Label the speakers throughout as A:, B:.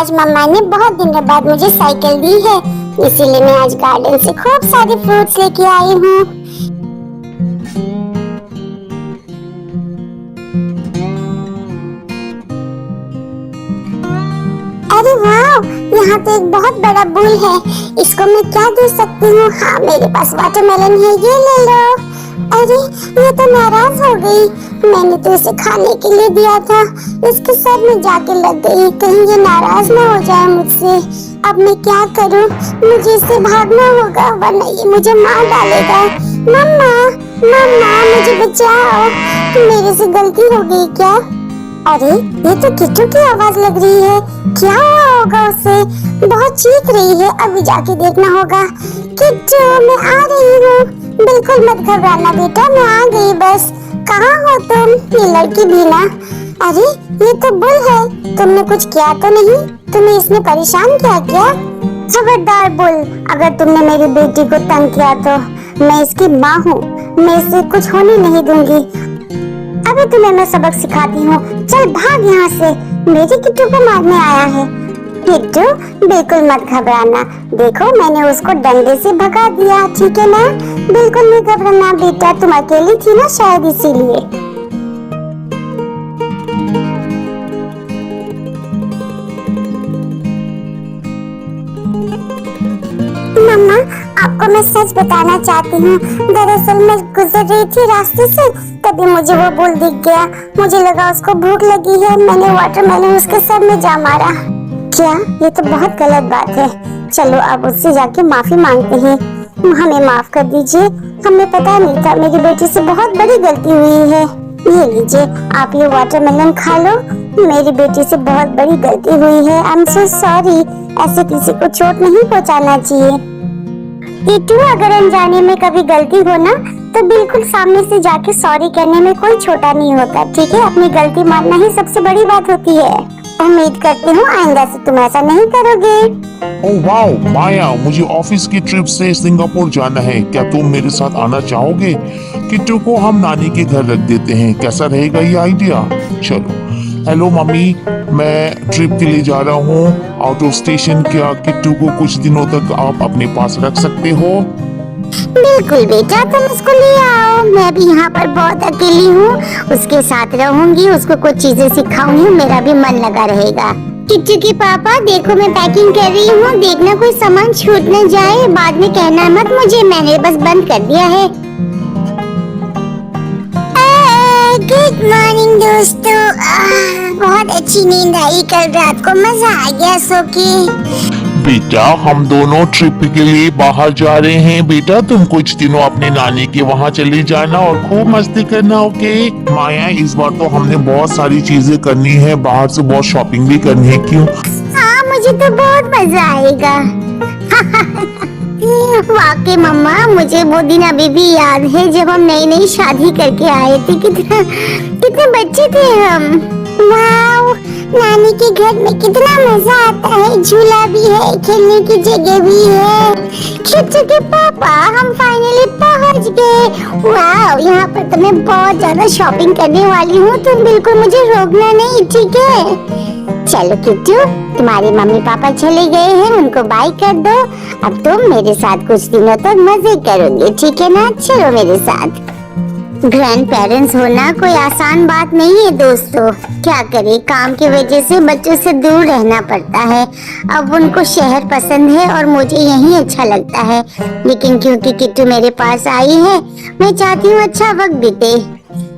A: आज मम्मा ने बहुत दिनों बाद मुझे साइकिल दी है, इसीलिए मैं आज गार्डन से खूब सारे फ्रूट्स लेके आई हूँ। अरे वाह, यहाँ तो एक बहुत बड़ा बुल है। इसको मैं क्या दे सकती हूँ? हाँ, मेरे पास वाटरमेलन है, ये ले लो। अरे ये तो नाराज हो गई। मैंने तो इसे खाने के लिए दिया था, इसके सर में जाके लग गई। कहीं ये नाराज ना हो जाए मुझसे। अब मैं क्या करूँ? मुझे इससे भागना होगा वरना ये मुझे मार डालेगा। मम्मा मम्मा, मुझे बचाओ। मेरे से गलती हो गई क्या? अरे ये तो किट्टू की आवाज लग रही है। क्या हुआ होगा उसे? बहुत चीख रही है, अभी जाके देखना होगा। किट्टू, मैं आ रही हूँ। बिल्कुल मत घबराना बेटा, मैं आ गई बस। कहाँ हो तुम? ये लड़की भी ना। अरे ये तो बुल है, तुमने कुछ किया तो नहीं? तुम्हें इसने परेशान किया क्या? खबरदार बुल, अगर तुमने मेरी बेटी को तंग किया तो मैं इसकी माँ हूँ, मैं इसे कुछ होने नहीं दूंगी। अभी तुम्हें मैं सबक सिखाती हूँ। चल भाग यहाँ से, मेरे किट्टू को मारने आया है। किट्टू बिल्कुल मत घबराना, देखो मैंने उसको डंडे से भगा दिया, ठीक है ना? बिल्कुल नहीं घबराना बेटा, तुम अकेली थी ना शायद इसीलिए। मम्मा, आपको मैं सच बताना चाहती हूँ। दरअसल मैं गुजर रही थी रास्ते से, तभी मुझे वो बुल दिख गया। मुझे लगा उसको भूख लगी है, मैंने वाटरमेलन उसके सर में जा मारा। क्या? ये तो बहुत गलत बात है। चलो अब उससे जाके माफी मांगते हैं। हमें माफ कर दीजिए, हमें पता नहीं था, मेरी बेटी से बहुत बड़ी गलती हुई है। ये लीजिए, आप ये वाटरमेलन खा लो। मेरी बेटी से बहुत बड़ी गलती हुई है। I am so sorry. ऐसे किसी को चोट नहीं पहुंचाना चाहिए। किट्टू, अगर अनजाने में कभी गलती हो ना तो बिल्कुल सामने से जाके सॉरी कहने में कोई छोटा नहीं होता, ठीक है? अपनी गलती मानना ही सबसे बड़ी बात होती है। उम्मीद करती हूँ आइंदा से तुम ऐसा नहीं करोगे।
B: ओह वाह माया, मुझे ऑफिस की ट्रिप से सिंगापुर जाना है, क्या तुम मेरे साथ आना चाहोगे? किट्टू को हम नानी के घर रख देते हैं, कैसा रहेगा ये आइडिया? चलो। हेलो मम्मी, मैं ट्रिप के लिए जा रहा हूँ आउट ऑफ स्टेशन। क्या किट्टू को कुछ दिनों तक आप अपने पास रख सकते हो?
A: बिल्कुल बेटा, तुम उसको ले आओ। मैं भी यहाँ पर बहुत अकेली हूँ, उसके साथ रहूंगी, उसको कुछ चीजें सिखाऊंगी, मेरा भी मन लगा रहेगा। किट्टू के पापा देखो, मैं पैकिंग कर रही हूँ, देखना कोई सामान छूट न जाए, बाद में कहना मत मुझे, मैंने बस बंद कर दिया है। गुड मॉर्निंग दोस्तों। बहुत अच्छी नींद आई कल रात को, मजा आ गया सो के।
B: बेटा हम दोनों ट्रिप के लिए बाहर जा रहे हैं। बेटा तुम कुछ दिनों अपने नानी के वहाँ चले जाना और खूब मस्ती करना, ओके? माया, इस बार तो हमने बहुत सारी चीजें करनी है, बाहर से बहुत शॉपिंग भी करनी है, क्यों?
A: हाँ, मुझे तो बहुत मजा आएगा। वाकई मम्मा, मुझे वो दिन अभी भी याद है जब हम नई नई शादी करके आए थे। कितने बच्चे थे हम। वाओ, नानी के घर में कितना मजा आता है, झूला भी है, खेलने की जगह भी है। किट्टू के पापा, हम फाइनली पहुंच गए। वाओ, यहाँ पर तो मैं बहुत ज्यादा शॉपिंग करने वाली हूँ, तुम बिल्कुल मुझे रोकना नहीं, ठीक है? चलो किट्टू, तुम्हारे मम्मी पापा चले गए हैं, उनको बाय कर दो। अब तुम मेरे साथ कुछ दिनों तक मजे करोगे, ठीक है ना? चलो मेरे साथ। ग्रैंड पेरेंट्स होना कोई आसान बात नहीं है दोस्तों। क्या करें, काम की वजह से बच्चों से दूर रहना पड़ता है। अब उनको शहर पसंद है और मुझे यही अच्छा लगता है, लेकिन क्योंकि किट्टू मेरे पास आई है, मैं चाहती हूँ अच्छा वक्त बीते।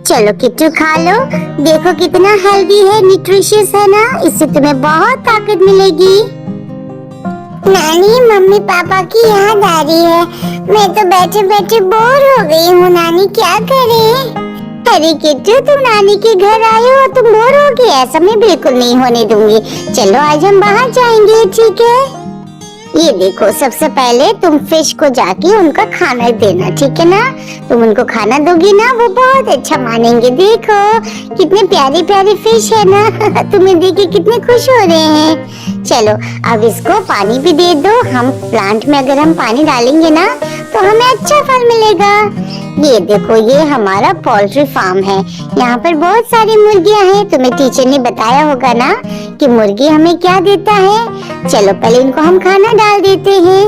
A: चलो किट्टू खा लो, देखो कितना हेल्दी है, न्यूट्रिशियस है ना, इससे तुम्हें बहुत ताकत मिलेगी। नानी, मम्मी पापा की याद आ रही है, मैं तो बैठे बैठे बोर हो गई हूँ। नानी क्या करें? अरे किट्टू, तुम नानी के घर आए हो, तुम बोर हो गए? ऐसा मैं बिल्कुल नहीं होने दूंगी। चलो आज हम बाहर जाएंगे, ठीक है? ये देखो, सबसे पहले तुम फिश को जाके उनका खाना देना, ठीक है ना? तुम उनको खाना दोगी ना, वो बहुत अच्छा मानेंगे। देखो कितने प्यारे प्यारे फिश है ना। तुम्हें देख के कितने खुश हो रहे हैं। चलो अब इसको पानी भी दे दो। हम प्लांट में अगर हम पानी डालेंगे ना तो हमें अच्छा फल मिलेगा। ये देखो, ये हमारा पोल्ट्री फार्म है। यहाँ पर बहुत सारी मुर्गियाँ हैं। तुम्हें टीचर ने बताया होगा ना कि मुर्गी हमें क्या देता है। चलो पहले इनको हम खाना डाल देते हैं।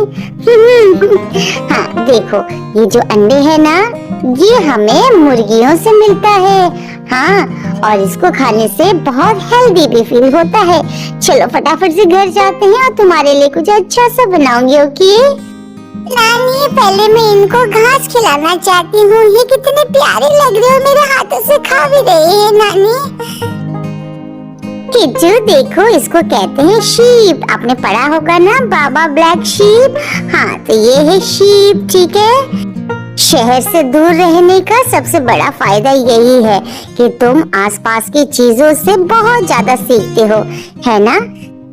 A: हाँ देखो, ये जो अंडे है ना, ये हमें मुर्गियों से मिलता है। हाँ, और इसको खाने से बहुत हेल्दी भी फील होता है। चलो फटाफट से घर जाते हैं और तुम्हारे लिए कुछ अच्छा सा बनाऊंगी। ओके नानी, पहले मैं इनको घास खिलाना चाहती हूँ। ये कितने प्यारे लग रहे हो, मेरे हाथों से खा भी रहे हैं नानी। किट्टू देखो, इसको कहते हैं शीप। आपने पढ़ा होगा ना, बाबा ब्लैक शीप। हाँ, तो ये है शीप, ठीक है। शहर से दूर रहने का सबसे बड़ा फायदा यही है कि तुम आसपास की चीजों से बहुत ज्यादा सीखते हो, है ना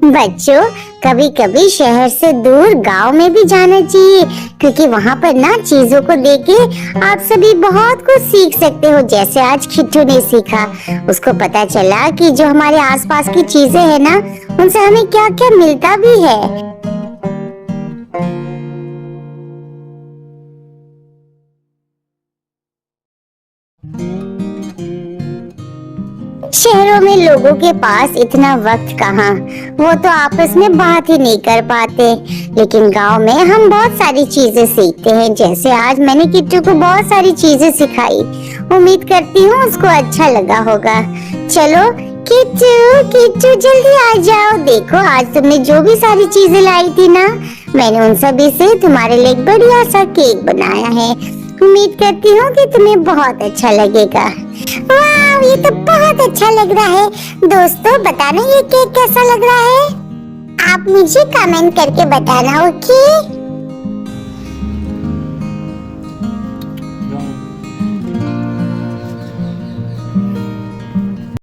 A: बच्चों। कभी कभी शहर से दूर गांव में भी जाना चाहिए, क्योंकि वहाँ पर ना चीजों को देखे आप सभी बहुत कुछ सीख सकते हो। जैसे आज किट्टू ने सीखा, उसको पता चला कि जो हमारे आसपास की चीजें है ना, उनसे हमें क्या क्या मिलता भी है। शहरों में लोगों के पास इतना वक्त कहाँ, वो तो आपस में बात ही नहीं कर पाते। लेकिन गांव में हम बहुत सारी चीजें सीखते हैं। जैसे आज मैंने किट्टू को बहुत सारी चीजें सिखाई। उम्मीद करती हूँ उसको अच्छा लगा होगा। चलो किट्टू, किट्टू जल्दी आ जाओ। देखो, आज तुमने जो भी सारी चीजें लाई थी ना, मैंने उन सभी से तुम्हारे लिए एक बढ़िया सा केक बनाया है। उम्मीद करती हूँ कि तुम्हें बहुत अच्छा लगेगा। वाह, ये तो बहुत अच्छा लग रहा है। दोस्तों बताना ये केक कैसा लग रहा है। आप मुझे कमेंट करके बताना, ओके।